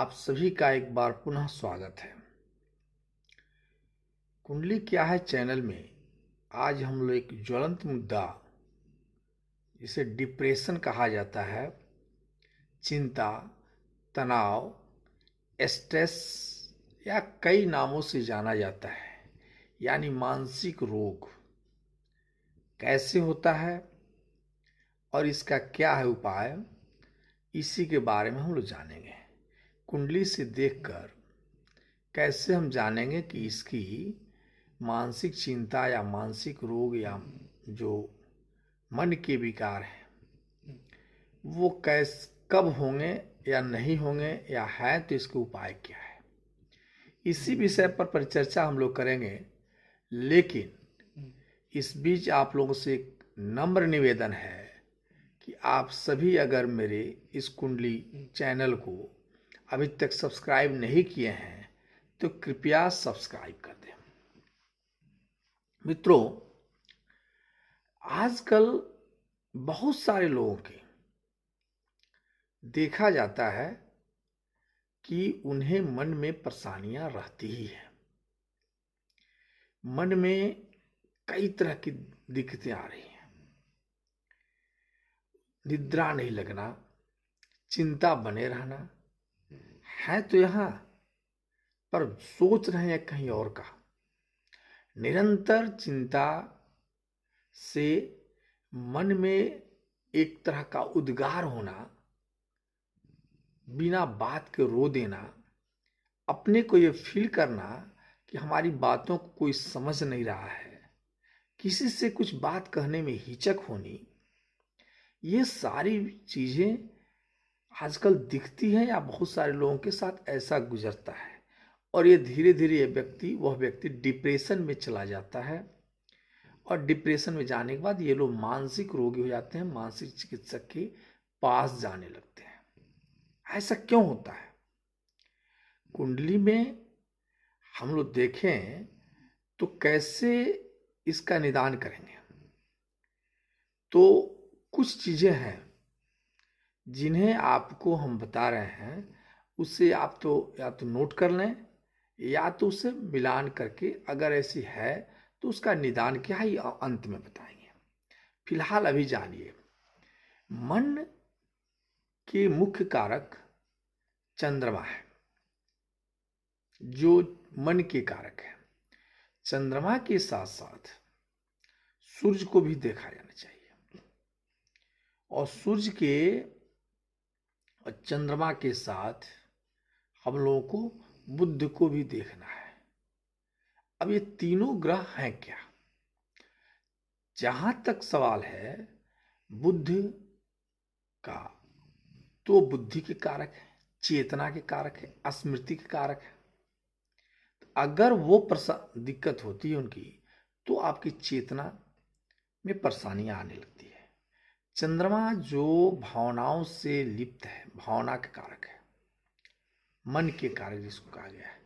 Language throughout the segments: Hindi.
आप सभी का एक बार पुनः स्वागत है। कुंडली क्या है चैनल में आज हम लोग एक ज्वलंत मुद्दा जिसे डिप्रेशन कहा जाता है, चिंता, तनाव, स्ट्रेस या कई नामों से जाना जाता है, यानी मानसिक रोग कैसे होता है और इसका क्या है उपाय, इसी के बारे में हम लोग जानेंगे। कुंडली से देखकर कैसे हम जानेंगे कि इसकी मानसिक चिंता या मानसिक रोग या जो मन के विकार हैं वो कब होंगे या नहीं होंगे, या है तो इसके उपाय क्या है, इसी विषय पर परिचर्चा हम लोग करेंगे। लेकिन इस बीच आप लोगों से एक नम्र निवेदन है कि आप सभी अगर मेरे इस कुंडली चैनल को अभी तक सब्सक्राइब नहीं किए हैं तो कृपया सब्सक्राइब कर दें। मित्रों, आजकल बहुत सारे लोगों के देखा जाता है कि उन्हें मन में परेशानियां रहती ही है। मन में कई तरह की दिक्कतें आ रही हैं, निद्रा नहीं लगना, चिंता बने रहना है तो यहाँ, पर सोच रहे हैं कहीं और का। निरंतर चिंता से मन में एक तरह का उद्गार होना, बिना बात के रो देना, अपने को ये फील करना कि हमारी बातों को कोई समझ नहीं रहा है, किसी से कुछ बात कहने में हिचक होनी, ये सारी चीजें आजकल दिखती हैं या बहुत सारे लोगों के साथ ऐसा गुजरता है। और ये धीरे धीरे वह व्यक्ति डिप्रेशन में चला जाता है, और डिप्रेशन में जाने के बाद ये लोग मानसिक रोगी हो जाते हैं, मानसिक चिकित्सक के पास जाने लगते हैं। ऐसा क्यों होता है? कुंडली में हम लोग देखें तो कैसे इसका निदान करेंगे, तो कुछ चीजें हैं जिन्हें आपको हम बता रहे हैं, उससे आप तो या तो नोट कर लें या तो उसे मिलान करके, अगर ऐसी है तो उसका निदान क्या है ये अंत में बताएंगे। फिलहाल अभी जानिए, मन के मुख्य कारक चंद्रमा है, जो मन के कारक है। चंद्रमा के साथ साथ सूर्य को भी देखा जाना चाहिए, और सूर्य के और चंद्रमा के साथ हम लोगों को बुध को भी देखना है। अब ये तीनों ग्रह हैं क्या? जहां तक सवाल है बुध का, तो बुद्धि के कारक है, चेतना के कारक है, स्मृति के कारक है। तो अगर वो दिक्कत होती है उनकी, तो आपकी चेतना में परेशानियां आने लगती है। चंद्रमा जो भावनाओं से लिप्त है, भावना के कारक है, मन के कारक जिसको कहा गया है,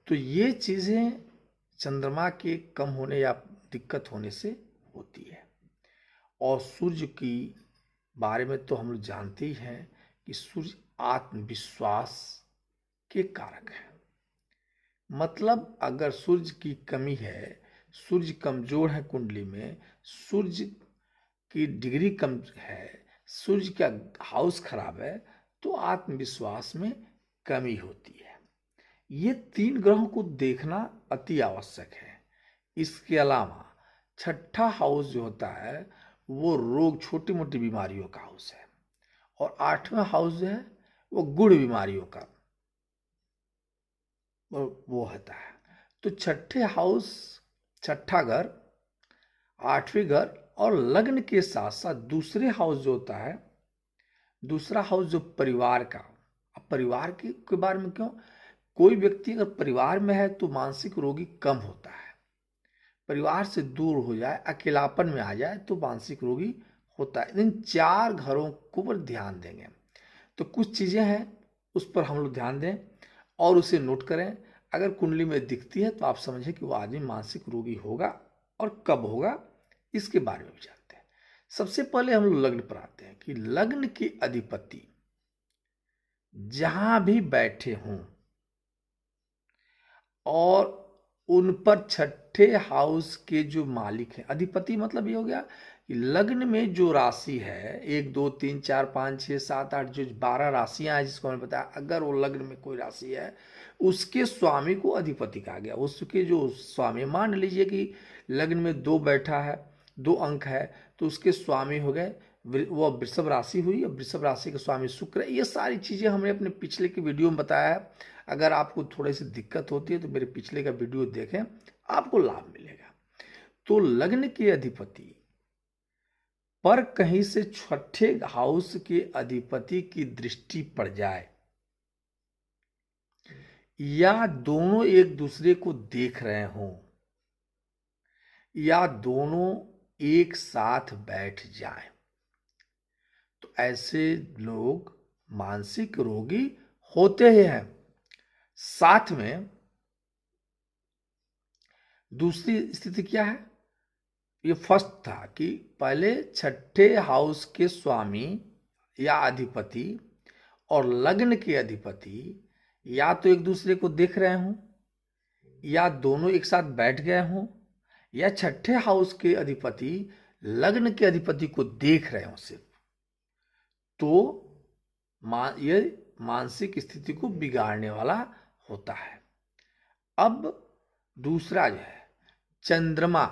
तो ये चीजें चंद्रमा के कम होने या दिक्कत होने से होती है। और सूर्य की बारे में तो हम लोग जानते ही हैं कि सूर्य आत्मविश्वास के कारक है। मतलब अगर सूर्य की कमी है, सूर्य कमजोर है कुंडली में, सूर्य की डिग्री कम है, सूर्य का हाउस खराब है, तो आत्मविश्वास में कमी होती है। ये तीन ग्रहों को देखना अति आवश्यक है। इसके अलावा छठा हाउस जो होता है वो रोग, छोटी मोटी बीमारियों का हाउस है, और आठवां हाउस जो है वो गुण बीमारियों का वो होता है। तो छठे हाउस, छठा घर, आठवीं घर और लग्न के साथ साथ दूसरे हाउस जो होता है, दूसरा हाउस जो परिवार का। अब परिवार के बारे में क्यों? कोई व्यक्ति अगर परिवार में है तो मानसिक रोगी कम होता है, परिवार से दूर हो जाए, अकेलापन में आ जाए तो मानसिक रोगी होता है। इन चार घरों को पर ध्यान देंगे तो कुछ चीजें हैं उस पर हम लोग ध्यान दें और उसे नोट करें। अगर कुंडली में दिखती है तो आप समझें कि वो आदमी मानसिक रोगी होगा, और कब होगा इसके बारे में भी जानते हैं। सबसे पहले हम लोग लग्न पर आते हैं कि लग्न के अधिपति जहां भी बैठे हों और उन पर छठे हाउस के जो मालिक हैं, अधिपति मतलब ये हो गया कि लग्न में जो राशि है 1 2 3 4 5 6 7 8 जो 12 राशियां हैं जिसको मैंने बताया, अगर वो लग्न में कोई राशि है उसके स्वामी को अधिपति कहा गया। उसके जो स्वामी, मान लीजिए कि लग्न में 2 बैठा है, 2 अंक है, तो उसके स्वामी हो गए, वो वृषभ राशि हुई। और वृषभ राशि के स्वामी शुक्र है। ये सारी चीजें हमने अपने पिछले के वीडियो में बताया है। अगर आपको थोड़ी सी दिक्कत होती है तो मेरे पिछले का वीडियो देखें, आपको लाभ मिलेगा। तो लग्न के अधिपति पर कहीं से छठे हाउस के अधिपति की दृष्टि पड़ जाए या दोनों एक दूसरे को देख रहे हों या दोनों एक साथ बैठ जाएं, तो ऐसे लोग मानसिक रोगी होते ही हैं। साथ में दूसरी स्थिति क्या है, ये फर्स्ट था कि पहले छठे हाउस के स्वामी या अधिपति और लग्न के अधिपति या तो एक दूसरे को देख रहे हों या दोनों एक साथ बैठ गए हों या छठे हाउस के अधिपति लग्न के अधिपति को देख रहे हों सिर्फ, तो ये मानसिक स्थिति को बिगाड़ने वाला होता है। अब दूसरा जो है चंद्रमा,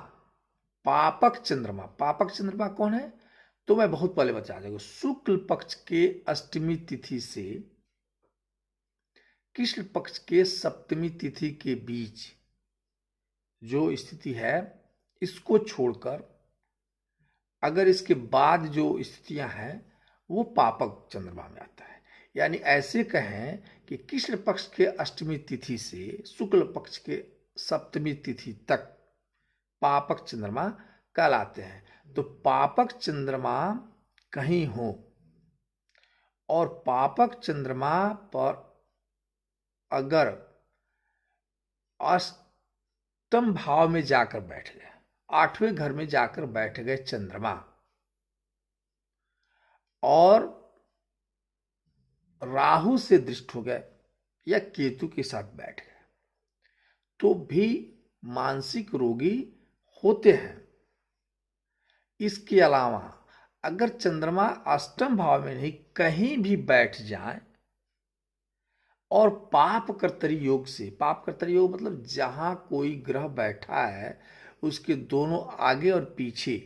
पापक चंद्रमा। पापक चंद्रमा कौन है, तो मैं बहुत पहले बता दूंगा। शुक्ल पक्ष के अष्टमी तिथि से कृष्ण पक्ष के सप्तमी तिथि के बीच जो स्थिति है, इसको छोड़कर अगर इसके बाद जो स्थितियां हैं वो पापक चंद्रमा में आता है। यानी ऐसे कहें कि कृष्ण पक्ष के अष्टमी तिथि से शुक्ल पक्ष के सप्तमी तिथि तक पापक चंद्रमा कहलाते हैं। तो पापक चंद्रमा कहीं हो और पापक चंद्रमा पर अगर अष्टम भाव में जाकर बैठ गए, 8वें घर में जाकर बैठ गए चंद्रमा और राहु से दृष्ट हो गए या केतु के साथ बैठ गए, तो भी मानसिक रोगी होते हैं। इसके अलावा अगर चंद्रमा अष्टम भाव में नहीं कहीं भी बैठ जाए और पाप कर्तरी योग से, पाप कर्तरी योग मतलब जहां कोई ग्रह बैठा है उसके दोनों आगे और पीछे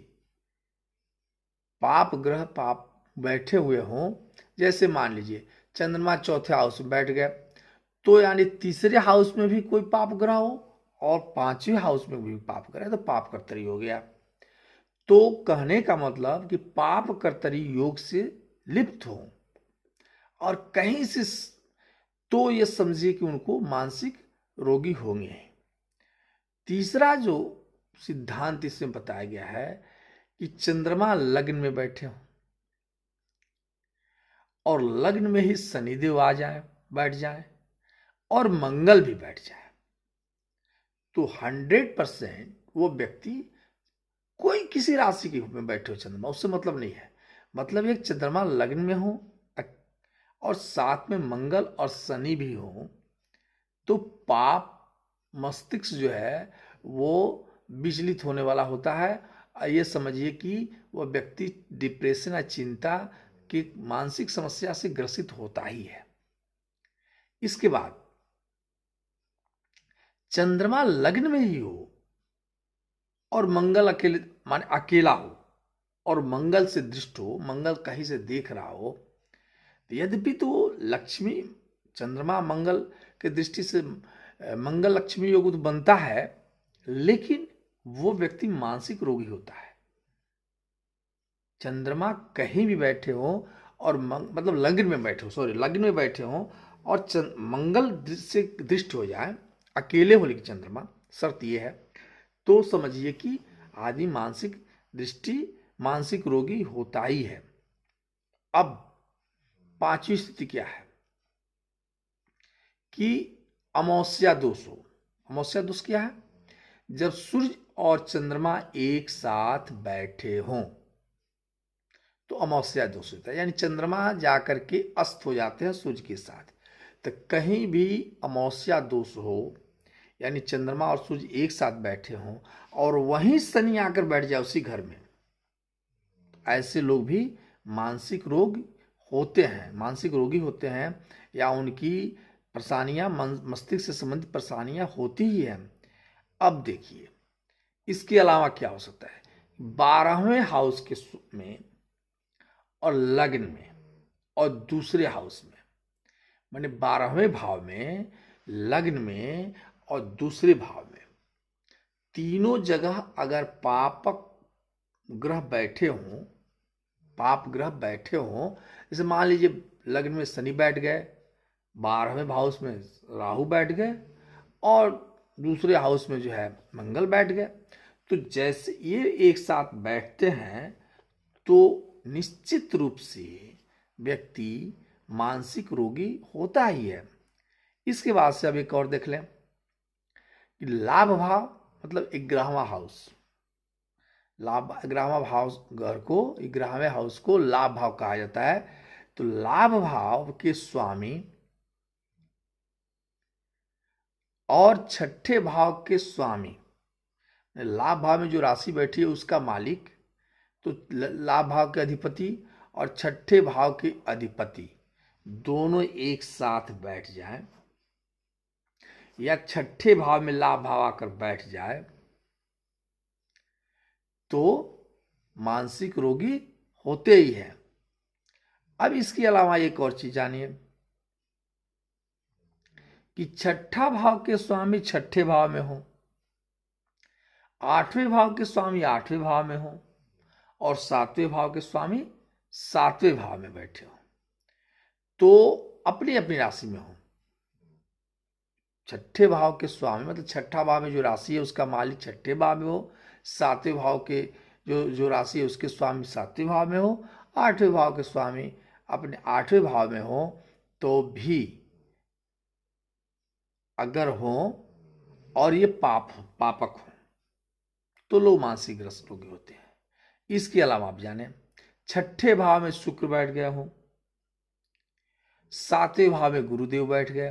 पाप ग्रह पाप बैठे हुए हों, जैसे मान लीजिए चंद्रमा चौथे हाउस में बैठ गए, तो यानी तीसरे हाउस में भी कोई पाप ग्रह हो और 5वें हाउस में भी पाप ग्रह, तो पाप कर्तरी हो गया। तो कहने का मतलब कि पाप कर्तरी योग से लिप्त हो और कहीं से, तो ये समझिए कि उनको मानसिक रोगी होंगे। तीसरा जो सिद्धांत इसमें बताया गया है कि चंद्रमा लग्न में बैठे हो और लग्न में ही शनिदेव आ जाए, बैठ जाए और मंगल भी बैठ जाए, तो 100% वो व्यक्ति कोई किसी राशि के में बैठे हो चंद्रमा, उससे मतलब नहीं है। मतलब एक चंद्रमा लग्न में हो और साथ में मंगल और शनि भी हो, तो पाप मस्तिष्क जो है वो विचलित होने वाला होता है। ये समझिए कि वह व्यक्ति डिप्रेशन या चिंता की मानसिक समस्या से ग्रसित होता ही है। इसके बाद चंद्रमा लग्न में ही हो और मंगल अकेले, माने अकेला हो और मंगल से दृष्ट हो, मंगल कहीं से देख रहा हो, यद्यपि तो लक्ष्मी, चंद्रमा मंगल के दृष्टि से मंगल लक्ष्मी योग तो बनता है, लेकिन वो व्यक्ति मानसिक रोगी होता है। चंद्रमा कहीं भी बैठे हो और मतलब लग्न में बैठे हो, सॉरी लग्न में बैठे हो और मंगल से दृष्ट हो जाए, अकेले हो लेकिन चंद्रमा, शर्त ये है, तो समझिए कि आदमी मानसिक दृष्टि मानसिक रोगी होता ही है। अब 5वीं स्थिति क्या है कि अमावस्या दोष हो। अमावस्या दोष क्या है, जब सूर्य और चंद्रमा एक साथ बैठे हों, तो अमावस्या दोष होता है, यानी चंद्रमा जाकर के अस्त हो जाते हैं सूर्य के साथ। तो कहीं भी अमावस्या दोष हो, यानी चंद्रमा और सूर्य एक साथ बैठे हों और वहीं शनि आकर बैठ जाए उसी घर में, ऐसे लोग भी मानसिक रोग होते हैं, मानसिक रोगी होते हैं, या उनकी परेशानियां मस्तिष्क से संबंधित परेशानियां होती ही हैं। अब देखिए इसके अलावा क्या हो सकता है। 12वें हाउस के में और लग्न में और दूसरे हाउस में, माने 12वें भाव में, लग्न में और दूसरे भाव में, तीनों जगह अगर पापक ग्रह बैठे हों, पाप ग्रह बैठे हों, जैसे मान लीजिए लग्न में शनि बैठ गए, 12वें हाउस में राहु बैठ गए और दूसरे हाउस में जो है मंगल बैठ गए, तो जैसे ये एक साथ बैठते हैं तो निश्चित रूप से व्यक्ति मानसिक रोगी होता ही है। इसके बाद से अब एक और देख लें कि लाभ भाव मतलब 11वां हाउस, लाभ 11वां भाव घर को, 11वें हाउस को लाभ भाव कहा जाता है। तो लाभ भाव के स्वामी और छठे भाव के स्वामी, लाभ भाव में जो राशि बैठी है उसका मालिक, तो लाभ भाव के अधिपति और छठे भाव के अधिपति दोनों एक साथ बैठ जाएं, या छठे भाव में लाभ भाव आकर बैठ जाए, तो मानसिक रोगी होते ही हैं। अब इसके अलावा एक और चीज जानिए कि छठा भाव के स्वामी छठे भाव में हो, 8वें भाव के स्वामी 8वें भाव में हो और 7वें भाव के स्वामी 7वें भाव में बैठे हो, तो अपनी अपनी राशि में हो। छठे भाव के स्वामी मतलब छठा भाव में जो राशि है उसका मालिक छठे भाव में हो, 7वें भाव के जो राशि है उसके स्वामी 7वें भाव में हो, 8वें भाव के स्वामी अपने 8वें भाव में हो, तो भी अगर हो और ये पापक हो तो लोग मानसिक ग्रस्त रोगी होते हैं। इसके अलावा आप जाने छठे भाव में शुक्र बैठ गया हो, 7वें भाव में गुरुदेव बैठ गए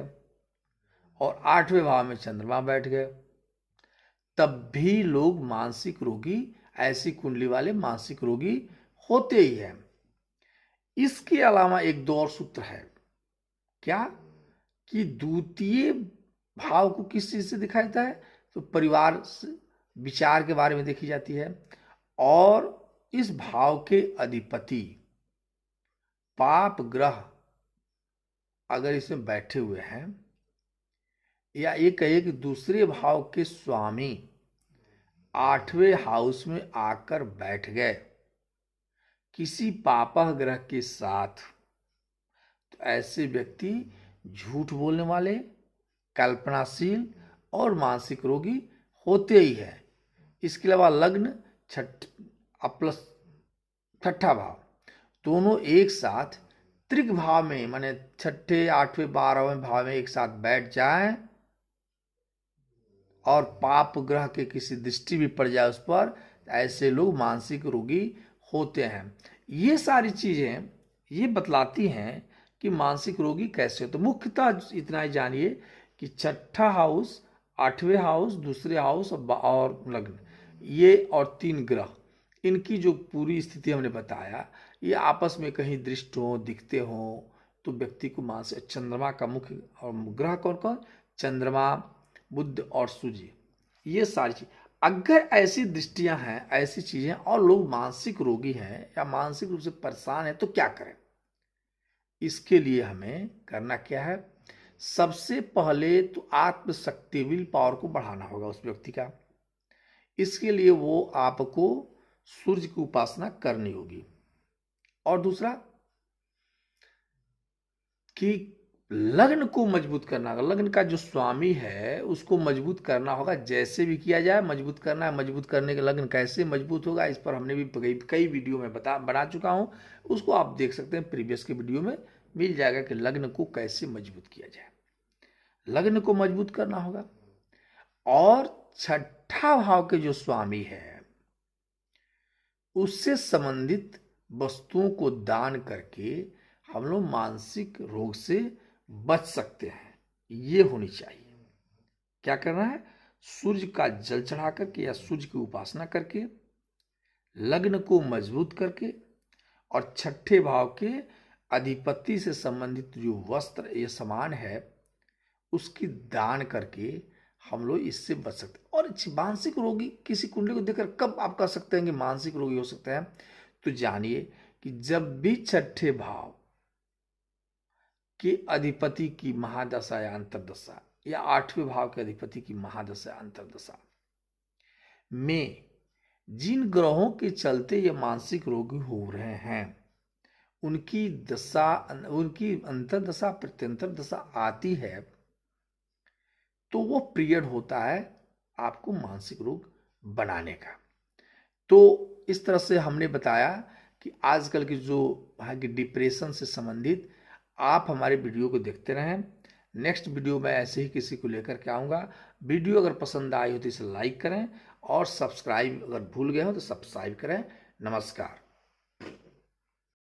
और 8वें भाव में चंद्रमा बैठ गए, तब भी लोग मानसिक रोगी, ऐसी कुंडली वाले मानसिक रोगी होते ही हैं। इसके अलावा एक दो और सूत्र है, क्या कि द्वितीय भाव को किस चीज से दिखाया जाता है, तो परिवार विचार के बारे में देखी जाती है, और इस भाव के अधिपति पाप ग्रह अगर इसमें बैठे हुए हैं, या ये कहिए कि दूसरे भाव के स्वामी 8वें हाउस में आकर बैठ गए किसी पापा ग्रह के साथ, तो ऐसे व्यक्ति झूठ बोलने वाले, कल्पनाशील और मानसिक रोगी होते ही है। इसके अलावा लग्न प्लस छठा भाव दोनों एक साथ त्रिक भाव में, माने छठे 8वें 12वें भाव में एक साथ बैठ जाए और पाप ग्रह के किसी दृष्टि भी पड़ जाए उस पर, ऐसे लोग मानसिक रोगी होते हैं। ये सारी चीजें ये बतलाती हैं कि मानसिक रोगी कैसे हो। तो मुख्यतः इतना ही जानिए कि छठा हाउस, 8वें हाउस, दूसरे हाउस और लग्न, ये और 3 ग्रह, इनकी जो पूरी स्थिति हमने बताया, ये आपस में कहीं दृष्ट हो, दिखते हो, तो व्यक्ति को मानसिक, चंद्रमा का मुख्य और ग्रह कौन कौन, चंद्रमा, बुध और सूर्य, ये सारी चीज, अगर ऐसी दृष्टियां हैं, ऐसी चीजें, और लोग मानसिक रोगी हैं या मानसिक रूप से परेशान हैं, तो क्या करें। इसके लिए हमें करना क्या है, सबसे पहले तो आत्मशक्ति, विल पावर को बढ़ाना होगा उस व्यक्ति का। इसके लिए वो आपको सूर्य की उपासना करनी होगी, और दूसरा कि लग्न को मजबूत करना होगा, लग्न का जो स्वामी है उसको मजबूत करना होगा, जैसे भी किया जाए मजबूत करना है। मजबूत करने के लग्न कैसे मजबूत होगा, इस पर हमने भी कई वीडियो में बना चुका हूं, उसको आप देख सकते हैं, प्रीवियस के वीडियो में मिल जाएगा कि लग्न को कैसे मजबूत किया जाए। लग्न को मजबूत करना होगा, और छठा भाव के जो स्वामी है उससे संबंधित वस्तुओं को दान करके हम लोग मानसिक रोग से बच सकते हैं। ये होनी चाहिए। क्या करना है? सूर्य का जल चढ़ा करके या सूर्य की उपासना करके, लग्न को मजबूत करके, और छठे भाव के अधिपति से संबंधित जो वस्त्र या सामान है उसकी दान करके हम लोग इससे बच सकते हैं। और मानसिक रोगी किसी कुंडली को देखकर कब आप कह सकते हैं कि मानसिक रोगी हो सकते हैं? तो जानिए कि जब भी छठे भाव के अधिपति की महादशा या अंतरदशा या आठवें भाव के अधिपति की महादशा अंतरदशा में जिन ग्रहों के चलते ये मानसिक रोगी हो रहे हैं उनकी दशा, उनकी अंतरदशा प्रत्यंतर दशा आती है तो वो पीरियड होता है आपको मानसिक रोग बनाने का। तो इस तरह से हमने बताया कि आजकल की जो है कि डिप्रेशन से संबंधित आप हमारे वीडियो को देखते रहें। नेक्स्ट वीडियो में ऐसे ही किसी को लेकर के आऊँगा। वीडियो अगर पसंद आई हो तो इसे लाइक करें और सब्सक्राइब अगर भूल गए हो तो सब्सक्राइब करें। नमस्कार।